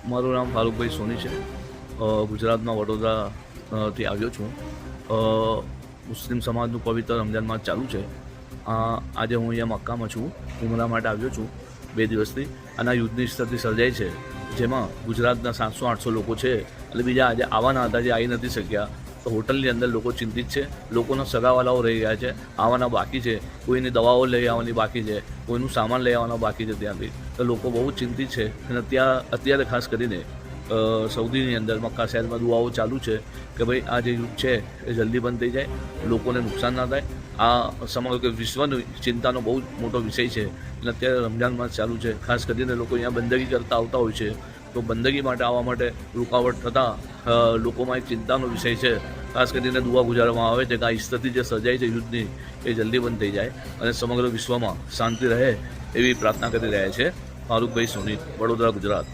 મારું નામ ફારૂકભાઈ સોની છે. ગુજરાતમાં વડોદરાથી આવ્યો છું. મુસ્લિમ સમાજનું પવિત્ર રમજાન માસ ચાલુ છે. આજે હું અહીંયા મક્કામાં છું, ઉમરા માટે આવ્યો છું 2 દિવસથી. આના યુદ્ધની સ્થિતિ સર્જાઈ છે, જેમાં ગુજરાતના 700-800 લોકો છે એટલે બીજા આજે આવવાના હતા જે આવી નથી શક્યા. તો હોટલની અંદર લોકો ચિંતિત છે, લોકોના સગાવાલાઓ રહી ગયા છે, આવવાના બાકી છે, કોઈની દવાઓ લઈ આવવાની બાકી છે, કોઈનું સામાન લઈ આવવાનો બાકી છે. ત્યાંથી તો લોકો બહુ ચિંતિત છે અને અત્યારે ખાસ કરીને સૌદીની અંદર મક્કા શહેરમાં દુઆઓ ચાલુ છે કે ભાઈ આ જે યુદ્ધ છે એ જલ્દી બંધ થઈ જાય, લોકોને નુકસાન ના થાય. આ સમગ્ર વિશ્વની ચિંતાનો બહુ મોટો વિષય છે અને અત્યારે રમજાન માસ ચાલુ છે. ખાસ કરીને લોકો અહીંયા બંદગી કરતા આવતા હોય છે, તો બંદગી માટે આવવા માટે રૂકાવટ થતાં લોકોમાં એક ચિંતાનો વિષય છે. ખાસ કરીને દુઆ ગુજારવામાં આવે છે કે આ સ્થિતિ જે સર્જાઈ છે યુદ્ધની એ જલ્દી બંધ થઈ જાય અને સમગ્ર વિશ્વમાં શાંતિ રહે એવી પ્રાર્થના કરી રહ્યા છે. ફારૂકભાઈ સોની, વડોદરા, ગુજરાત.